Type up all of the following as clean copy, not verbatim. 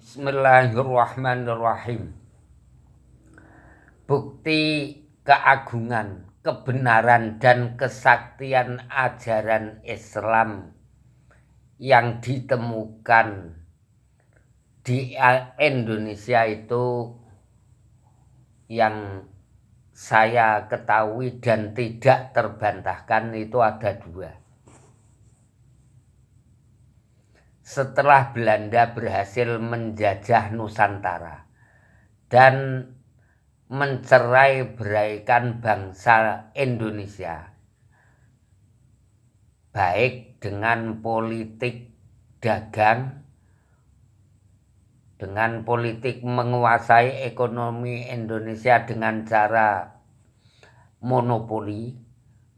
Bismillahirrahmanirrahim. Bukti keagungan, kebenaran dan kesaktian ajaran Islam yang ditemukan di Indonesia itu yang saya ketahui dan tidak terbantahkan itu ada dua. Setelah Belanda berhasil menjajah Nusantara dan mencerai-beraikan bangsa Indonesia, baik dengan politik dagang, dengan politik menguasai ekonomi Indonesia dengan cara monopoli,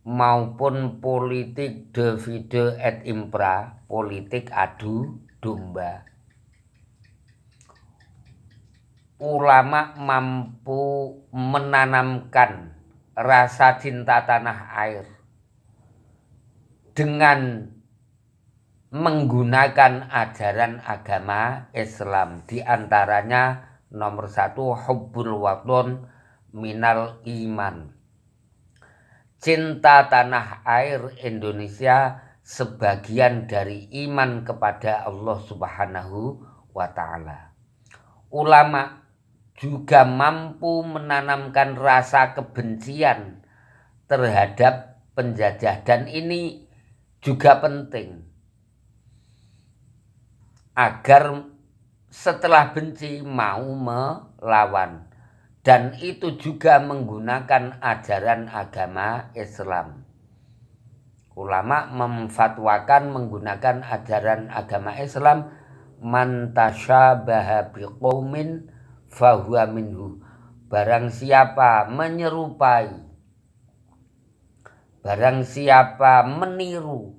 maupun politik divide et impera, politik adu domba. Ulama mampu menanamkan rasa cinta tanah air dengan menggunakan ajaran agama Islam. Di antaranya nomor 1, hubbul waton minal iman. Cinta tanah air Indonesia sebagian dari iman kepada Allah Subhanahu wa Ta'ala. Ulama juga mampu menanamkan rasa kebencian terhadap penjajah, dan ini juga penting agar setelah benci mau melawan, dan itu juga menggunakan ajaran agama Islam. Ulama memfatwakan menggunakan ajaran agama Islam, man tasyabaha biqaumin fahuwa minhu. Barang siapa menyerupai, barang siapa meniru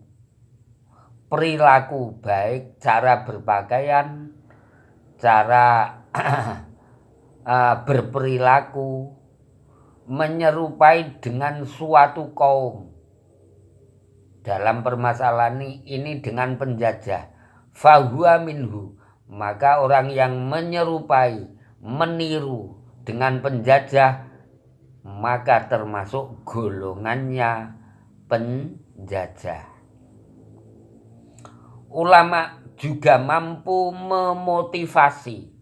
perilaku, baik cara berpakaian, cara berperilaku, menyerupai dengan suatu kaum dalam permasalahan ini dengan penjajah, fahuwa minhu, maka orang yang menyerupai, meniru dengan penjajah, maka termasuk golongannya penjajah. Ulama juga mampu memotivasi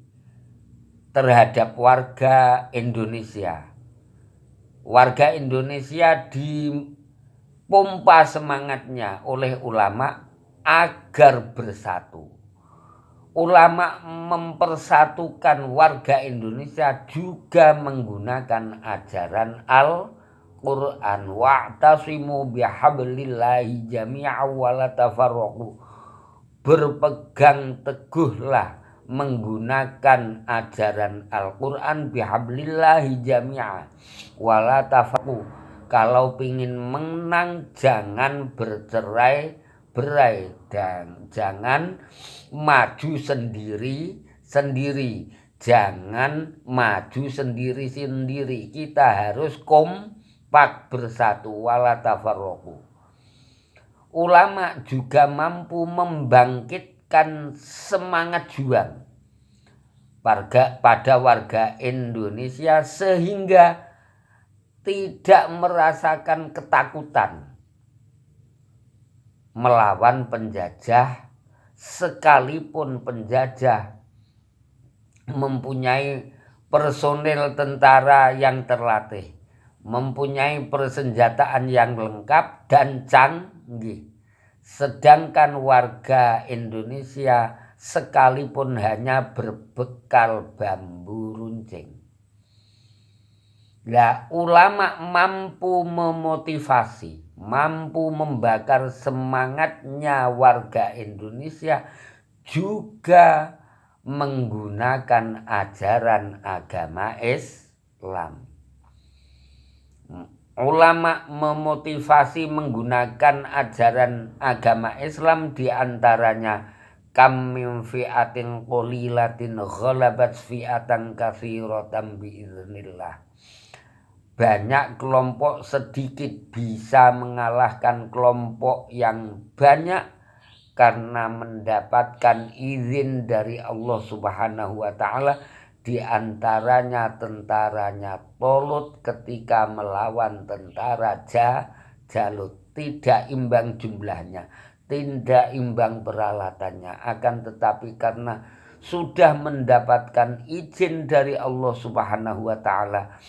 terhadap warga Indonesia. Warga Indonesia dipompa semangatnya oleh ulama agar bersatu. Ulama mempersatukan warga Indonesia juga menggunakan ajaran Al-Quran. Wa'tasimu bihablillahi jami'a wa la tafarraqu. Berpegang teguhlah menggunakan ajaran Al-Quran, bihablillahi jami'a wa la tafarraqu. Kalau ingin menang jangan bercerai-berai dan jangan maju sendiri-sendiri, jangan maju sendiri-sendiri. Kita harus kompak bersatu, wala tafarraqu. Ulama juga mampu membangkitkan semangat juang pada warga Indonesia sehingga tidak merasakan ketakutan melawan penjajah, sekalipun penjajah mempunyai personil tentara yang terlatih, mempunyai persenjataan yang lengkap dan canggih. Sedangkan warga Indonesia sekalipun hanya berbekal bambu runcing. Nah, ulama mampu memotivasi, mampu membakar semangatnya warga Indonesia juga menggunakan ajaran agama Islam. Ulama memotivasi menggunakan ajaran agama Islam, diantaranya kam min fi'atin qalilatin ghalabat fi'atan katsiratan biiznillah. Banyak kelompok sedikit bisa mengalahkan kelompok yang banyak karena mendapatkan izin dari Allah Subhanahu wa taala, di antaranya tentaranya Tolut ketika melawan tentara Jalut. Tidak imbang jumlahnya, tidak imbang peralatannya, akan tetapi karena sudah mendapatkan izin dari Allah Subhanahu wa taala,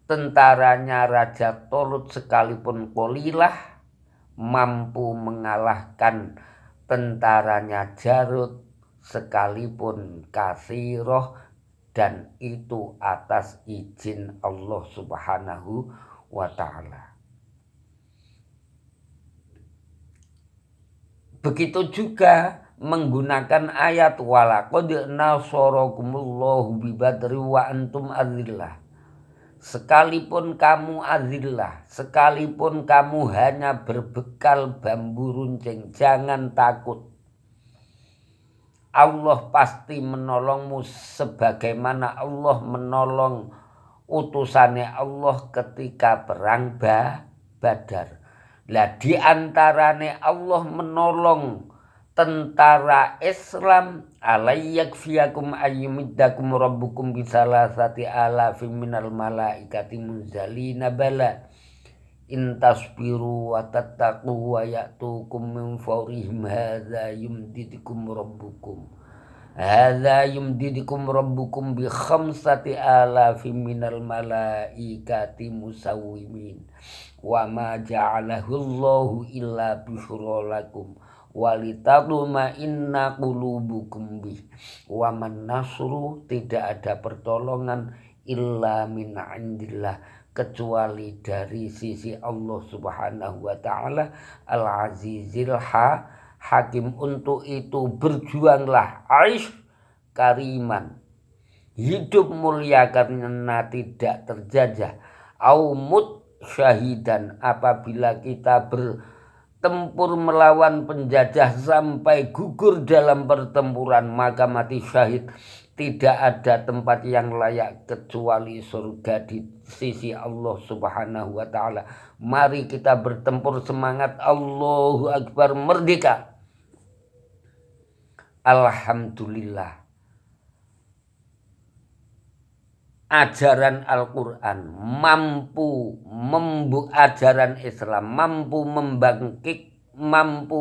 tentaranya Raja Tolut sekalipun qalilah mampu mengalahkan tentaranya Jalut sekalipun kasiroh, dan itu atas izin Allah Subhanahu wa ta'ala. Begitu juga menggunakan ayat walaqad nasarakumullahu bibadri wa antum azillah. Sekalipun kamu azillah, sekalipun kamu hanya berbekal bambu runcing, jangan takut. Allah pasti menolongmu sebagaimana Allah menolong utusannya Allah ketika perang Badar. Lah di antarane Allah menolong tentara Islam, alayyakfiyakum ayyumiddakum rabbukum bisalasati alafim minal malaikati munzalina bala in tasbiru wa tattaqu wa ya'tukum min fawrihim hadza yumdidukum rabbukum bi khamsati alafim minal malaikati musawwimin wa ma ja'alahu Allahu illa busyra lakum walitaduma inna qulubukum bih wa man nasru, tidak ada pertolongan illa min indillah kecuali dari sisi Allah Subhanahu wa taala al-azizil hakim. Untuk itu berjuanglah, aish kariman, hidup mulia karena tidak terjajah, aumut syahidan, apabila kita bertempur melawan penjajah sampai gugur dalam pertempuran maka mati syahid. Tidak ada tempat yang layak kecuali surga di sisi Allah Subhanahu wa ta'ala. Mari kita bertempur, semangat, Allahu Akbar, merdeka. Alhamdulillah. Ajaran Al-Quran mampu ajaran Islam mampu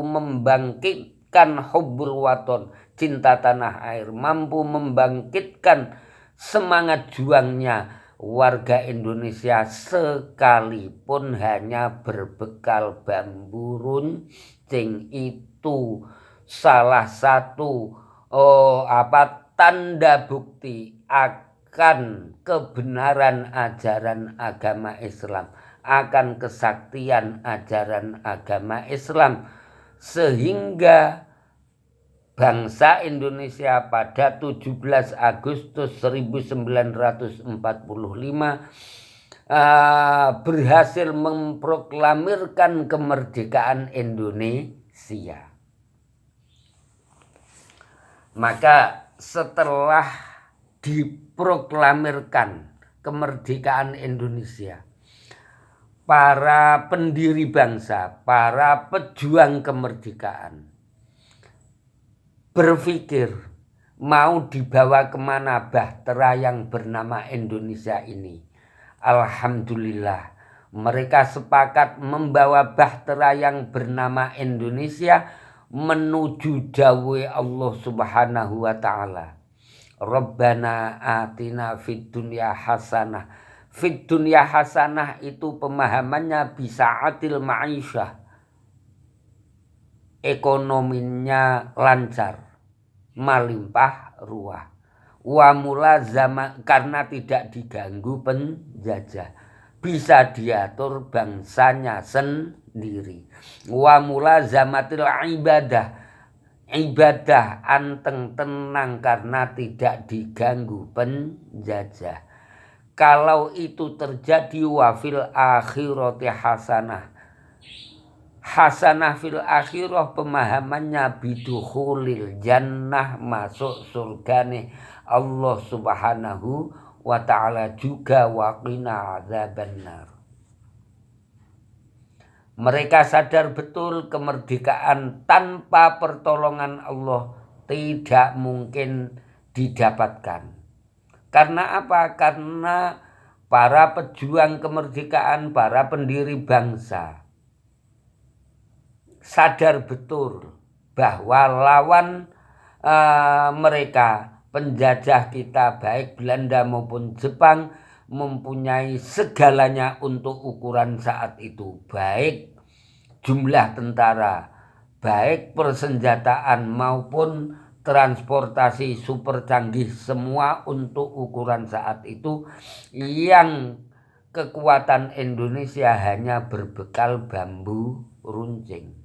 membangkitkan hubbul waton, cinta tanah air, mampu membangkitkan semangat juangnya warga Indonesia sekalipun hanya berbekal bambu runcing. Itu salah satu tanda bukti akan kebenaran ajaran agama Islam, akan kesaktian ajaran agama Islam, sehingga bangsa Indonesia pada 17 Agustus 1945 berhasil memproklamirkan kemerdekaan Indonesia. Maka setelah diproklamirkan kemerdekaan Indonesia, para pendiri bangsa, para pejuang kemerdekaan berpikir mau dibawa kemana bahtera yang bernama Indonesia ini. Alhamdulillah, mereka sepakat membawa bahtera yang bernama Indonesia menuju dawuh Allah Subhanahu wa ta'ala. Rabbana atina fid dunya hasanah. Fid dunya hasanah itu pemahamannya bisa adil ma'isyah, ekonominya lancar, melimpah ruah. Wa mulazama, karena tidak diganggu penjajah, bisa diatur bangsanya sendiri. Wa mulazamatil ibadah anteng tenang karena tidak diganggu penjajah. Kalau itu terjadi, wa fil akhirati hasanah fil akhirah, pemahamannya bidukhulil jannah, masuk surgane Allah Subhanahu wa ta'ala juga, wa qina azabannar. Mereka sadar betul kemerdekaan tanpa pertolongan Allah tidak mungkin didapatkan. Karena apa? Karena para pejuang kemerdekaan, para pendiri bangsa sadar betul bahwa lawan mereka, penjajah kita baik Belanda maupun Jepang, mempunyai segalanya untuk ukuran saat itu, baik jumlah tentara, baik persenjataan maupun transportasi super canggih, semua untuk ukuran saat itu, yang kekuatan Indonesia hanya berbekal bambu runcing.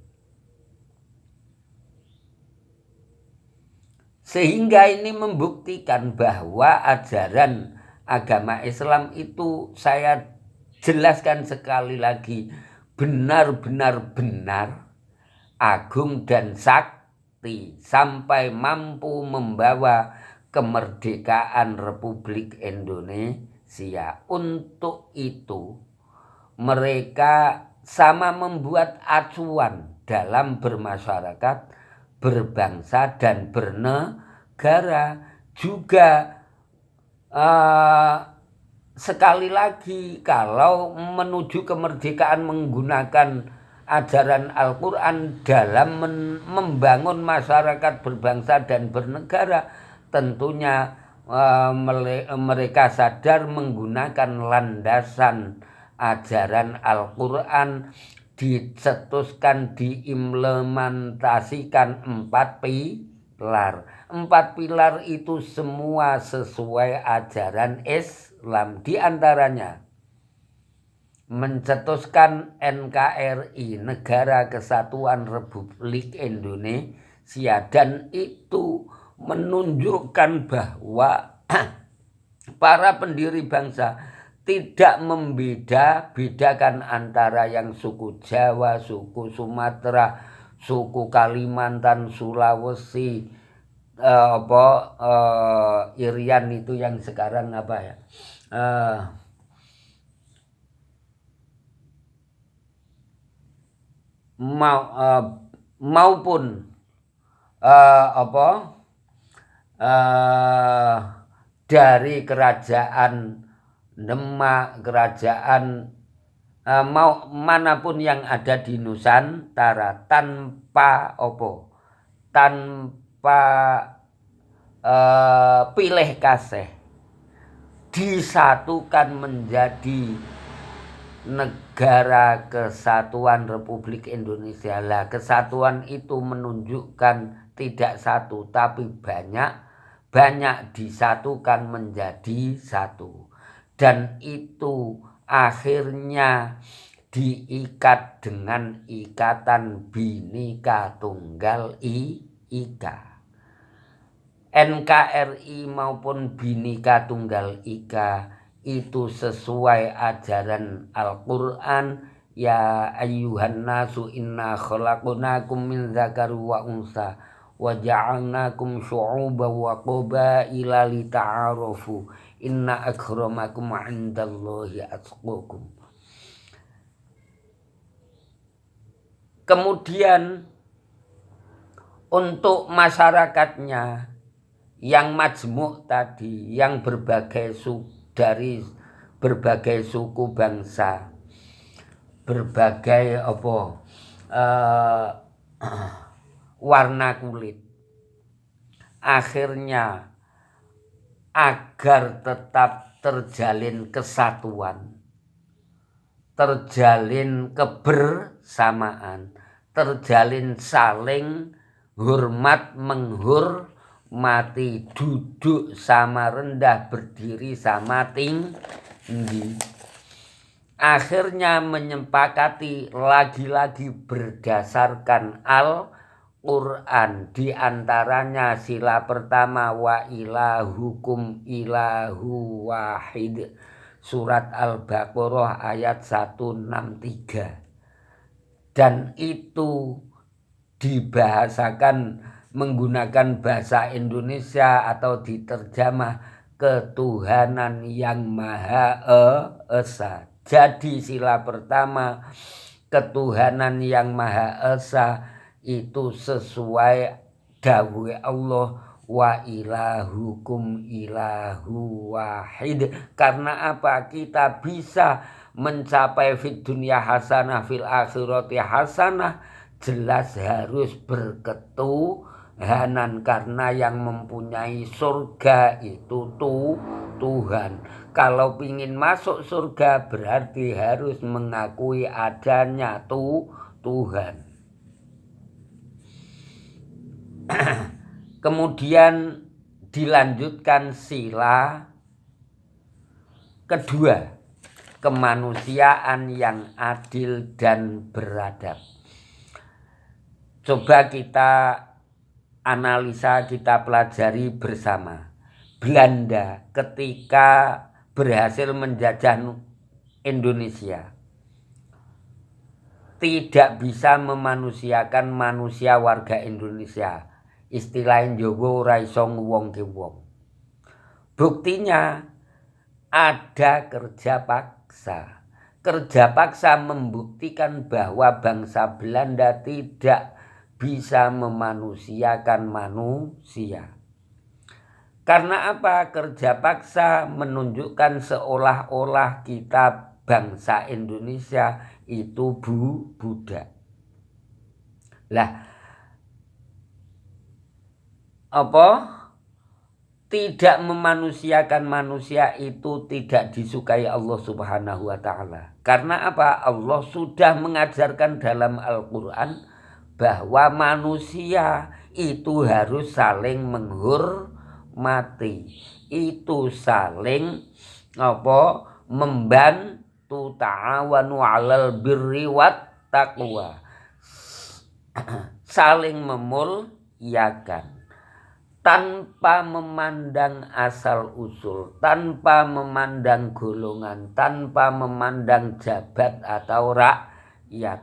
Sehingga ini membuktikan bahwa ajaran agama Islam itu, saya jelaskan sekali lagi, benar-benar benar, agung dan sakti, sampai mampu membawa kemerdekaan Republik Indonesia. Untuk itu mereka sama membuat acuan dalam bermasyarakat, berbangsa dan bernegara. Juga sekali lagi, kalau menuju kemerdekaan menggunakan ajaran Al-Quran dalam membangun masyarakat berbangsa dan bernegara, tentunya mereka sadar menggunakan landasan ajaran Al-Quran, dicetuskan, diimplementasikan 4 pilar. 4 pilar itu semua sesuai ajaran Islam. Di antaranya mencetuskan NKRI, Negara Kesatuan Republik Indonesia, dan itu menunjukkan bahwa para pendiri bangsa tidak membeda-bedakan antara yang suku Jawa, suku Sumatera, suku Kalimantan, Sulawesi, Irian itu yang sekarang apa ya, maupun dari kerajaan Demak, kerajaan manapun yang ada di Nusantara, tanpa pilih kasih, disatukan menjadi Negara Kesatuan Republik Indonesia. Lah, kesatuan itu menunjukkan tidak satu tapi banyak disatukan menjadi satu, dan itu akhirnya diikat dengan ikatan Bhinneka Tunggal Ika. NKRI maupun Bhinneka Tunggal Ika itu sesuai ajaran Al-Quran. Ya ayyuhan nasu inna khalaqnakum min dzakari wa unsa wa ja'alnakum syu'uban wa qabaila lita'arafu inna akramakum 'indallahi atqakum. Kemudian untuk masyarakatnya yang majmuk tadi, yang dari berbagai suku bangsa, berbagai warna kulit, akhirnya agar tetap terjalin kesatuan, terjalin kebersamaan, terjalin saling hormat menghormati, duduk sama rendah, berdiri sama tinggi, akhirnya menyepakati lagi-lagi berdasarkan Al-Quran. Di antaranya sila pertama, wa ilahukum ilahu wahid, surat Al-Baqarah ayat 163. Dan itu dibahasakan menggunakan bahasa Indonesia atau diterjemah ketuhanan yang Maha Esa. Jadi sila pertama, ketuhanan yang Maha Esa itu sesuai dawuh Allah, wa ilahukum ilahu wahid. Karena apa? Kita bisa mencapai fid dunya hasanah fil akhirati hasanah, jelas harus berketuhanan, karena yang mempunyai surga itu Tuhan. Kalau ingin masuk surga berarti harus mengakui adanya Tuhan. Kemudian dilanjutkan sila kedua, kemanusiaan yang adil dan beradab. Coba kita analisa, kita pelajari bersama. Belanda ketika berhasil menjajah Indonesia tidak bisa memanusiakan manusia warga Indonesia. Istilahnya Jawa ora iso nguwongke wong. Buktinya ada kerja paksa. Kerja paksa membuktikan bahwa bangsa Belanda tidak bisa memanusiakan manusia. Karena apa? Kerja paksa menunjukkan seolah-olah kita bangsa Indonesia itu budak. Lah, apa? Tidak memanusiakan manusia itu tidak disukai Allah Subhanahu wa Ta'ala. Karena apa? Allah sudah mengajarkan dalam Al-Quran bahwa manusia itu harus saling menghormati, itu saling membantu, ta'awanu 'alal birri wat taqwa, saling memuliakan tanpa memandang asal usul, tanpa memandang golongan, tanpa memandang jabat atau rakyat,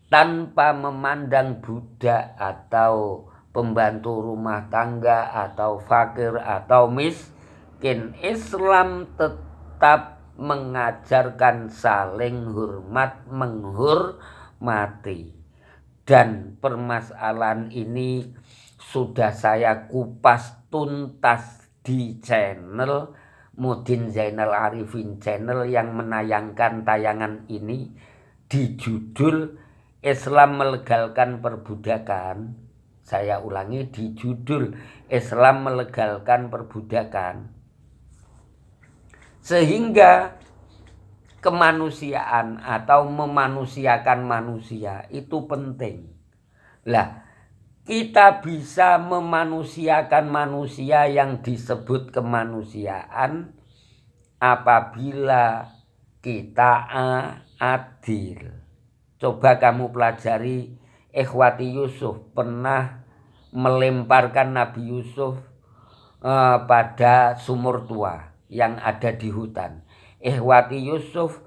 tanpa memandang budak atau pembantu rumah tangga atau fakir atau miskin. Islam tetap mengajarkan saling hormat, menghormati. Dan permasalahan ini sudah saya kupas tuntas di channel Mudin Zainal Arifin channel yang menayangkan tayangan ini di judul Islam melegalkan perbudakan. Saya ulangi, di judul Islam melegalkan perbudakan. Sehingga kemanusiaan atau memanusiakan manusia itu penting. Lah, kita bisa memanusiakan manusia yang disebut kemanusiaan apabila kita adil. Coba kamu pelajari, Ikhwati Yusuf pernah melemparkan Nabi Yusuf pada sumur tua yang ada di hutan. Ikhwati Yusuf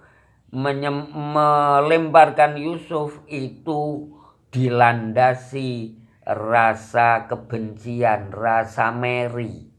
melemparkan Yusuf itu dilandasi rasa kebencian, rasa meri.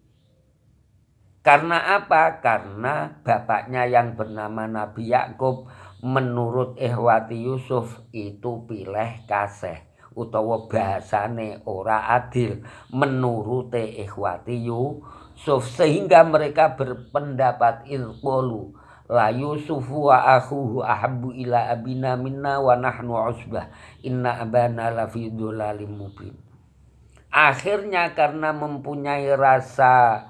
Karena apa? Karena bapaknya yang bernama Nabi Yakub menurut Ikhwati Yusuf itu pilih kasih, utawa bahasane ora adil menurut Ikhwati Yusuf, sehingga mereka berpendapat ilqolu la Yusufu wa akhuhu ahabbu ila abina minna wa nahnu usbah inna abana lafi dhulalim mubin. Akhirnya karena mempunyai rasa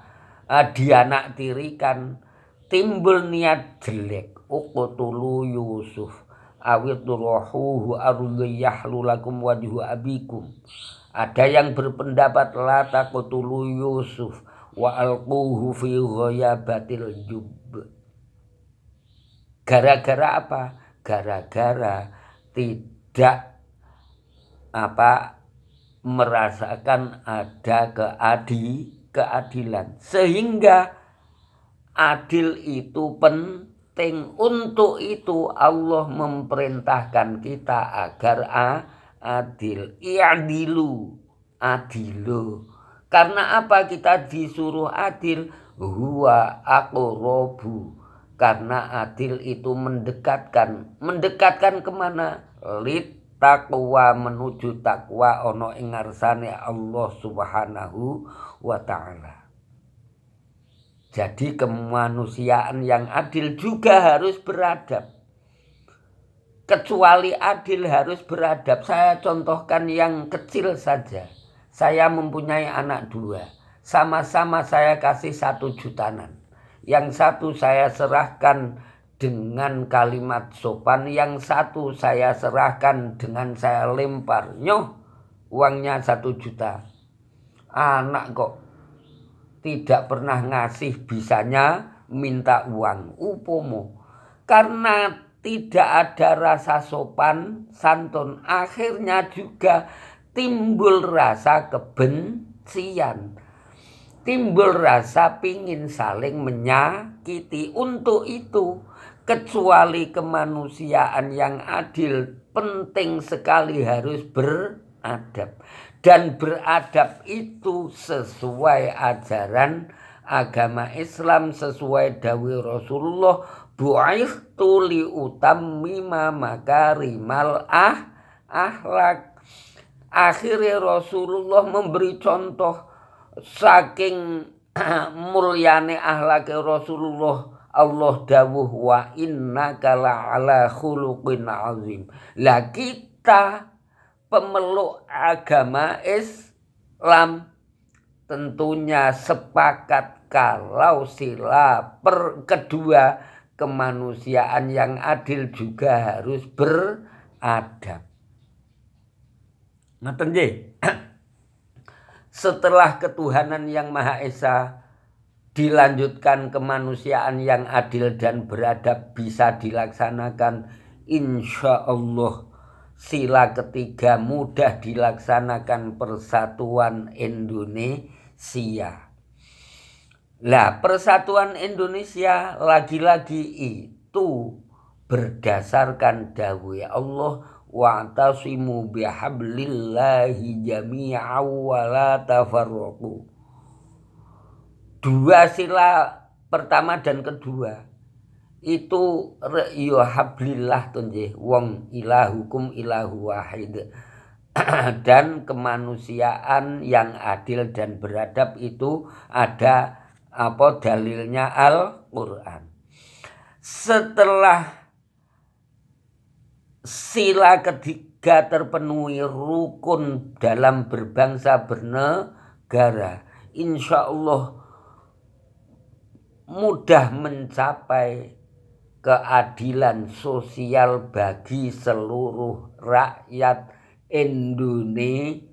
dianaktirikan, timbul niat jelek, uqtulu Yusuf awid ruhuhu ardiyahlu lakum wajhu abikum. Ada yang berpendapat la taqtulu Yusuf wa alquhu fi ghayabatil jub. Gara-gara apa? Gara-gara tidak merasakan ada keadilan. Sehingga adil itu penting. Untuk itu Allah memerintahkan kita agar adil. I'dilu, adilu. Karena apa kita disuruh adil? Huwa aqrabu Karena adil itu mendekatkan kemana? Lit taqwa, menuju takwa ono ing ngarsane Allah Subhanahu wa taala. Jadi kemanusiaan yang adil juga harus beradab. Kecuali adil harus beradab. Saya contohkan yang kecil saja. Saya mempunyai anak 2. Sama-sama saya kasih 1 jutanan. Yang satu saya serahkan dengan kalimat sopan, yang satu saya serahkan dengan saya lempar. Nyoh, uangnya 1 juta. Anak kok tidak pernah ngasih, bisanya minta uang. Upomo. Karena tidak ada rasa sopan santun, akhirnya juga timbul rasa kebencian. Timbul rasa pingin saling menyakiti. Untuk itu, kecuali kemanusiaan yang adil, penting sekali harus beradab. Dan beradab itu sesuai ajaran agama Islam, sesuai dawuh Rasulullah, bu'ithtu li utammima makarimal akhlak. Akhirnya Rasulullah memberi contoh. Saking mulyane akhlak Rasulullah, Allah dawuh wa innaka la'ala khuluqin azim. Lah kita pemeluk agama Islam tentunya sepakat kalau sila kedua kemanusiaan yang adil juga harus beradab. Ngoten nggih. Setelah ketuhanan yang Maha Esa, dilanjutkan kemanusiaan yang adil dan beradab bisa dilaksanakan. Insya Allah sila ketiga mudah dilaksanakan, persatuan Indonesia. Lah, persatuan Indonesia lagi-lagi itu berdasarkan dawuh Allah, wa'tasimu bihablillahi jami'an wa la tafarraqu. 2 sila pertama dan kedua itu ya hablillah tunjih, wong ilahukum ilahu wahid. Dan kemanusiaan yang adil dan beradab itu ada dalilnya Al-Qur'an. Setelah sila ketiga terpenuhi, rukun dalam berbangsa bernegara, insya Allah mudah mencapai keadilan sosial bagi seluruh rakyat Indonesia.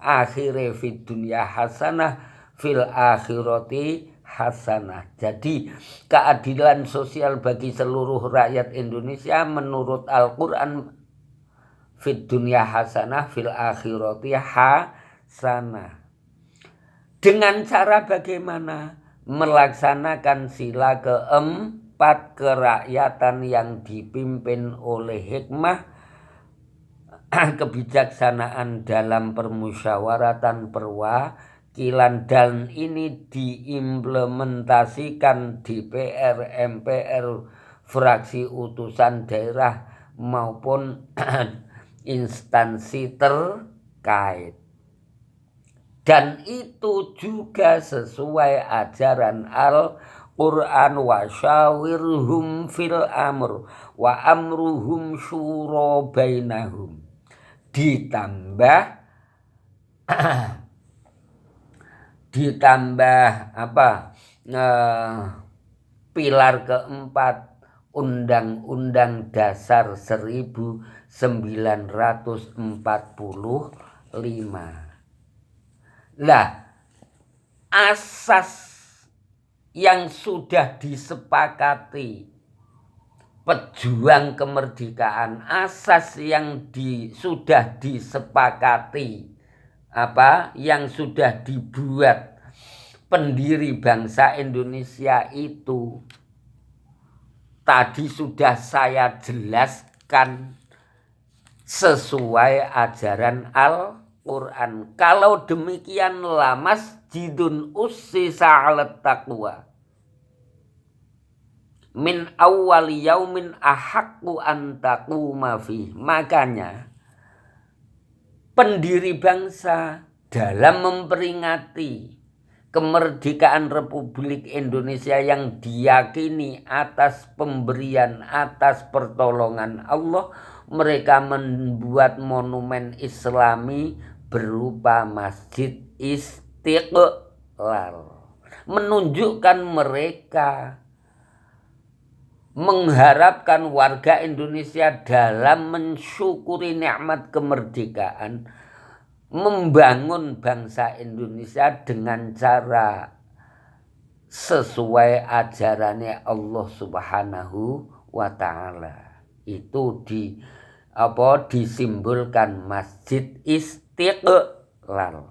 Akhire fid dunya hasanah fil akhirati hasanah. Jadi keadilan sosial bagi seluruh rakyat Indonesia menurut Al-Quran, fid dunya hasanah fil akhirati hasanah. Dengan cara bagaimana? Melaksanakan sila keempat, kerakyatan yang dipimpin oleh hikmah, kebijaksanaan dalam permusyawaratan perwakilan, dan ini diimplementasikan DPR, MPR, fraksi utusan daerah maupun instansi terkait. Dan itu juga sesuai ajaran Al-Quran, wa syawirhum fil amr wa amruhum syura bainahum. Ditambah pilar keempat, Undang-Undang Dasar 1945. Lah, asas yang sudah disepakati pejuang kemerdekaan, asas yang sudah disepakati yang sudah dibuat pendiri bangsa Indonesia itu tadi sudah saya jelaskan sesuai ajaran Al-Quran. Kalau demikian, la masjidun ussisa 'alat taqwa. min awwali yaumin ahaqqu an taquma fi. Makanya pendiri bangsa dalam memperingati kemerdekaan Republik Indonesia yang diyakini atas pemberian, atas pertolongan Allah, mereka membuat monumen Islami berupa Masjid Istiqlal, menunjukkan mereka mengharapkan warga Indonesia dalam mensyukuri nikmat kemerdekaan, membangun bangsa Indonesia dengan cara sesuai ajarannya Allah Subhanahu wa Ta'ala. Itu disimbolkan Masjid Istiqlal.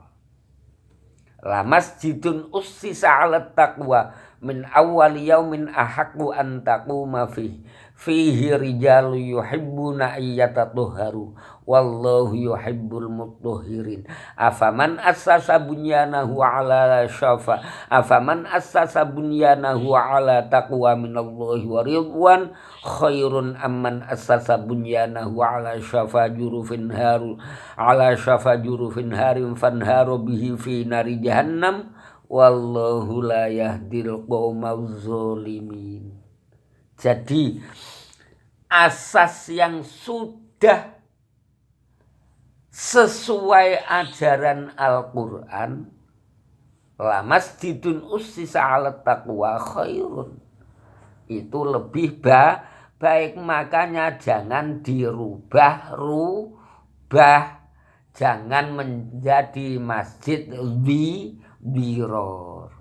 La masjidun ussisa 'alat taqwa min awwali yaumin ahaqqu an taquma fihi rijalu yuhibbuna ayyatahharu wallahu yuhibbul mutahhirin. Afaman assasa bunyanahu 'ala taqwa minallahi wa ridwan khairun amman assasa bunyanahu 'ala syafa jurufin harin fanharu bihi fi nari jahannam wallahu la yahdil qaumaz zalimin. Jadi asas yang sudah sesuai ajaran Al-Quran, la masjidun ussisa 'alat taqwa khairun, itu lebih baik. Makanya jangan dirubah, jangan menjadi masjid diror.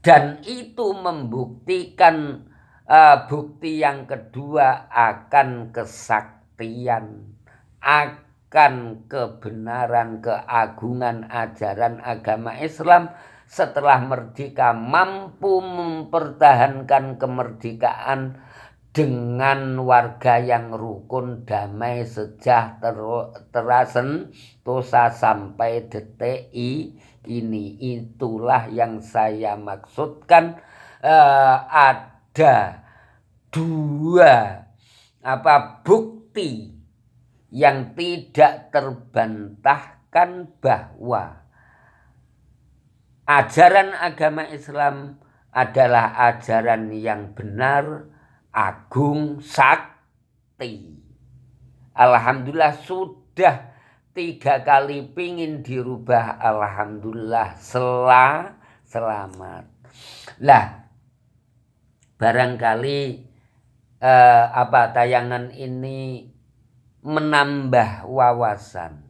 Dan itu membuktikan bukti yang kedua akan kesaktian, akan kebenaran, keagungan ajaran agama Islam. Setelah merdeka mampu mempertahankan kemerdekaan dengan warga yang rukun, damai, sejahtera, sentosa sampai detik ini. Itulah yang saya maksudkan. Ada dua bukti yang tidak terbantahkan bahwa ajaran agama Islam adalah ajaran yang benar, agung, sakti. Alhamdulillah sudah 3 kali pingin dirubah, alhamdulillah selamat. Lah, barangkali tayangan ini menambah wawasan.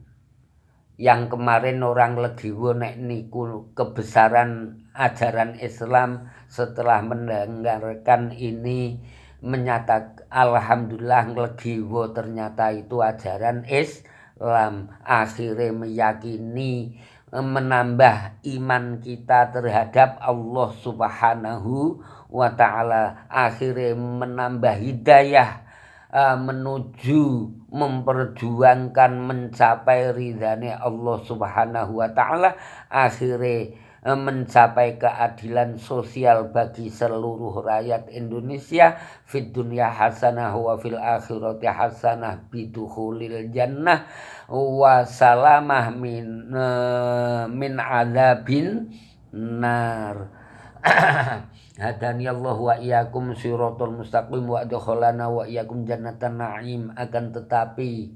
Yang kemarin orang legiwo nek niku kebesaran ajaran Islam, setelah mendengarkan ini menyatakan alhamdulillah legiwo ternyata itu ajaran Islam. Akhirnya meyakini, menambah iman kita terhadap Allah Subhanahu wa Ta'ala. Akhirnya menambah hidayah menuju memperjuangkan mencapai ridhanya Allah Subhanahu wa Ta'ala. Akhirnya mencapai keadilan sosial bagi seluruh rakyat Indonesia, fid dunya hasanah wa fil akhirati hasanah bidukhulil jannah wa salamah min adzabin nar. Hadani Allah wa iyyakum siratal mustaqim wa adkhalana wa iyyakum jannatan na'im. Akan tetapi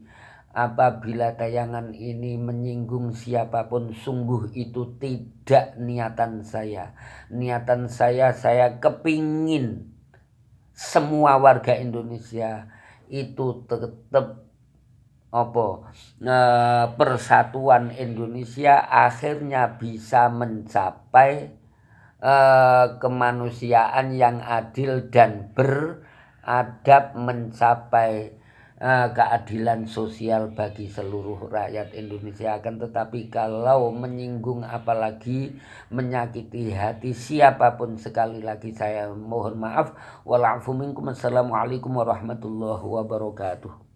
apabila tayangan ini menyinggung siapapun, sungguh itu tidak niatan saya. Niatan saya kepingin semua warga Indonesia itu tetap persatuan Indonesia akhirnya bisa mencapai kemanusiaan yang adil dan beradab, mencapai keadilan sosial bagi seluruh rakyat Indonesia. Akan tetapi kalau menyinggung apalagi menyakiti hati siapapun, sekali lagi saya mohon maaf. Wal afu minkum. Assalamualaikum warahmatullahi wabarakatuh.